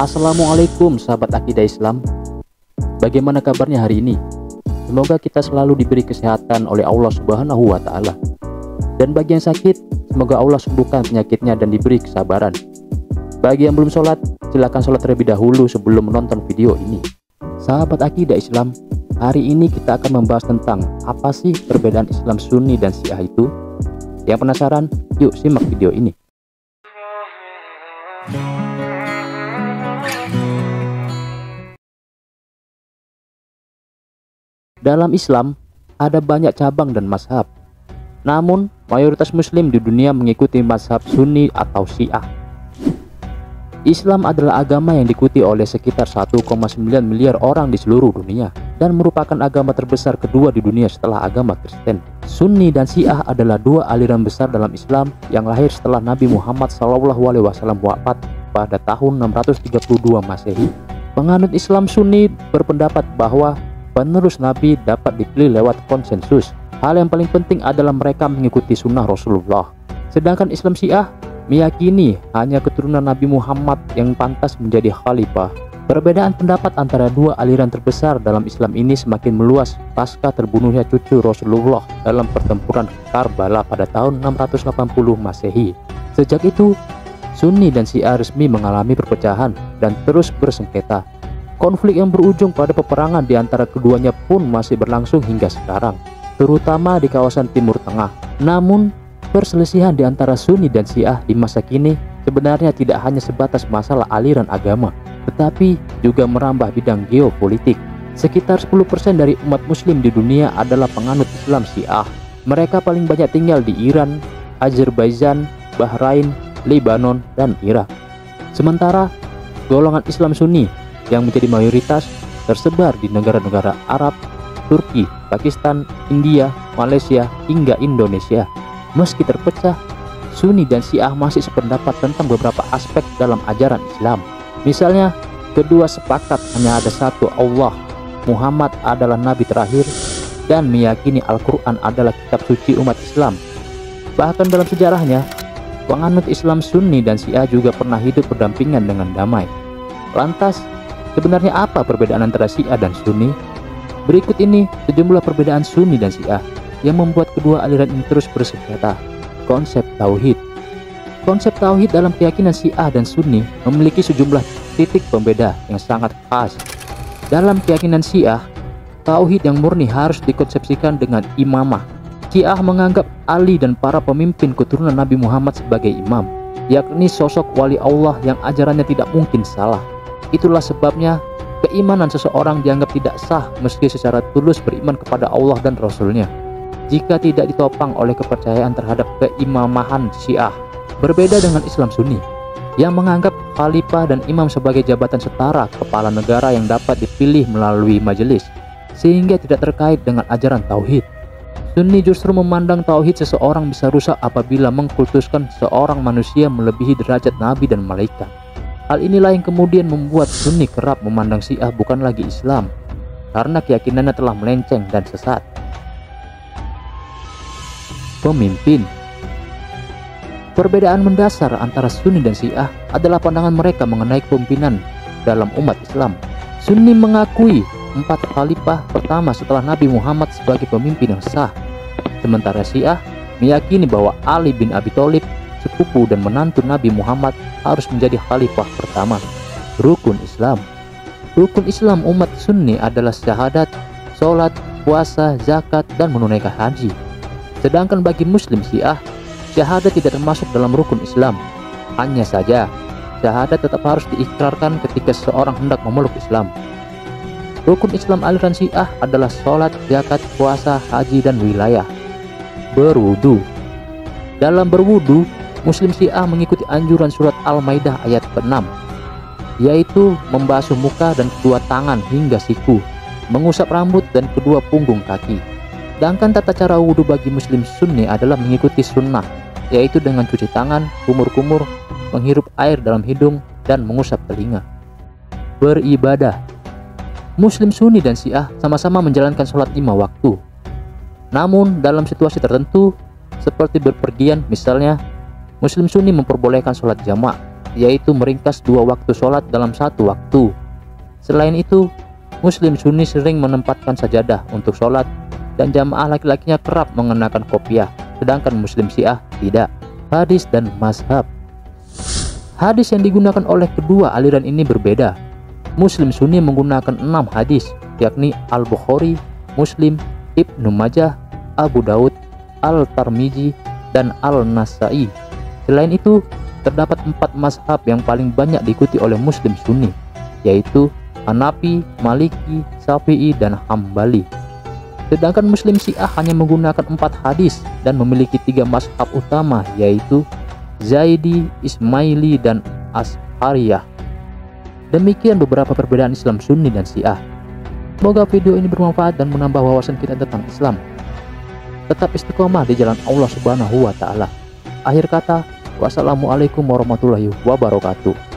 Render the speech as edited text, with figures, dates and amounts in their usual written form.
Assalamualaikum sahabat akidah Islam. Bagaimana kabarnya hari ini? Semoga kita selalu diberi kesehatan oleh Allah Subhanahu wa Ta'ala. Dan bagi yang sakit, semoga Allah sembuhkan penyakitnya dan diberi kesabaran. Bagi yang belum sholat, silakan sholat terlebih dahulu sebelum menonton video ini. Sahabat akidah Islam, hari ini kita akan membahas tentang apa sih perbedaan Islam Sunni dan Syiah itu. Yang penasaran? Yuk simak video ini. Dalam Islam, ada banyak cabang dan mazhab. Namun, mayoritas muslim di dunia mengikuti mazhab Sunni atau Syiah. Islam adalah agama yang diikuti oleh sekitar 1,9 miliar orang di seluruh dunia dan merupakan agama terbesar kedua di dunia setelah agama Kristen. Sunni dan Syiah adalah dua aliran besar dalam Islam yang lahir setelah Nabi Muhammad SAW wafat pada tahun 632 Masehi. Penganut Islam Sunni berpendapat bahwa penerus Nabi dapat dipilih lewat konsensus. Hal yang paling penting adalah mereka mengikuti sunnah Rasulullah. Sedangkan Islam Syiah meyakini hanya keturunan Nabi Muhammad yang pantas menjadi khalifah. Perbedaan pendapat antara dua aliran terbesar dalam Islam ini semakin meluas pasca terbunuhnya cucu Rasulullah dalam pertempuran Karbala pada tahun 680 Masehi. Sejak itu, Sunni dan Syiah resmi mengalami perpecahan dan terus bersengketa. Konflik yang berujung pada peperangan di antara keduanya pun masih berlangsung hingga sekarang, terutama di kawasan Timur Tengah. Namun, perselisihan di antara Sunni dan Syiah di masa kini sebenarnya tidak hanya sebatas masalah aliran agama, tetapi juga merambah bidang geopolitik. Sekitar 10% dari umat muslim di dunia adalah penganut Islam Syiah. Mereka paling banyak tinggal di Iran, Azerbaijan, Bahrain, Lebanon, dan Irak. Sementara, golongan Islam Sunni yang menjadi mayoritas tersebar di negara-negara Arab, Turki, Pakistan, India, Malaysia, hingga Indonesia. Meski terpecah, Sunni dan Syiah masih sependapat tentang beberapa aspek dalam ajaran Islam. Misalnya, kedua sepakat hanya ada satu Allah, Muhammad adalah nabi terakhir, dan meyakini Al-Quran adalah kitab suci umat Islam. Bahkan dalam sejarahnya, penganut Islam Sunni dan Syiah juga pernah hidup berdampingan dengan damai. Lantas, sebenarnya apa perbedaan antara Syiah dan Sunni? Berikut ini sejumlah perbedaan Sunni dan Syiah yang membuat kedua aliran ini terus bersengketa. Konsep Tauhid. Konsep Tauhid dalam keyakinan Syiah dan Sunni memiliki sejumlah titik pembeda yang sangat khas. Dalam keyakinan Syiah, Tauhid yang murni harus dikonsepsikan dengan imamah. Syiah menganggap Ali dan para pemimpin keturunan Nabi Muhammad sebagai imam, yakni sosok wali Allah yang ajarannya tidak mungkin salah. Itulah sebabnya keimanan seseorang dianggap tidak sah meski secara tulus beriman kepada Allah dan Rasulnya, jika tidak ditopang oleh kepercayaan terhadap keimamahan Syiah. Berbeda dengan Islam Sunni yang menganggap khalifah dan imam sebagai jabatan setara kepala negara yang dapat dipilih melalui majelis, sehingga tidak terkait dengan ajaran Tauhid. Sunni justru memandang Tauhid seseorang bisa rusak apabila mengkultuskan seorang manusia melebihi derajat Nabi dan malaikat. Hal inilah yang kemudian membuat Sunni kerap memandang Syiah bukan lagi Islam, karena keyakinannya telah melenceng dan sesat. Pemimpin. Perbedaan mendasar antara Sunni dan Syiah adalah pandangan mereka mengenai kepemimpinan dalam umat Islam. Sunni mengakui 4 khalifah pertama setelah Nabi Muhammad sebagai pemimpin yang sah, sementara Syiah meyakini bahwa Ali bin Abi Thalib, sepupu dan menantu Nabi Muhammad, harus menjadi khalifah pertama. Rukun Islam. Rukun Islam umat Sunni adalah syahadat, sholat, puasa, zakat, dan menunaikan haji. Sedangkan bagi Muslim Syiah, syahadat tidak termasuk dalam rukun Islam. Hanya saja, syahadat tetap harus diikrarkan ketika seseorang hendak memeluk Islam. Rukun Islam aliran Syiah adalah sholat, zakat, puasa, haji, dan wilayah. Berwudu. Dalam berwudu, Muslim Syiah mengikuti anjuran surat Al-Maidah ayat ke-6, yaitu membasuh muka dan kedua tangan hingga siku, mengusap rambut dan kedua punggung kaki. Sedangkan tata cara wudhu bagi Muslim Sunni adalah mengikuti sunnah, yaitu dengan cuci tangan, kumur-kumur, menghirup air dalam hidung, dan mengusap telinga. Beribadah. Muslim Sunni dan Syiah sama-sama menjalankan sholat 5 waktu. Namun dalam situasi tertentu, seperti berpergian misalnya, Muslim Sunni memperbolehkan sholat jamak, yaitu meringkas 2 waktu sholat dalam 1 waktu. Selain itu, Muslim Sunni sering menempatkan sajadah untuk sholat dan jamaah laki-lakinya kerap mengenakan kopiah, sedangkan Muslim Syiah tidak. Hadis dan mazhab. Hadis yang digunakan oleh kedua aliran ini berbeda. Muslim Sunni menggunakan 6 hadis, yakni Al-Bukhari, Muslim, Ibnu Majah, Abu Daud, Al-Tirmidzi, dan Al-Nasai. Selain itu, terdapat 4 mazhab yang paling banyak diikuti oleh Muslim Sunni, yaitu Hanafi, Maliki, Syafi'i, dan Hambali. Sedangkan Muslim Syiah hanya menggunakan 4 hadis dan memiliki 3 mazhab utama, yaitu Zaidi, Ismaili, dan Ashariyah. Demikian beberapa perbedaan Islam Sunni dan Syiah. Semoga video ini bermanfaat dan menambah wawasan kita tentang Islam. Tetap istiqomah di jalan Allah Subhanahu wa Ta'ala. Akhir kata, wassalamualaikum warahmatullahi wabarakatuh.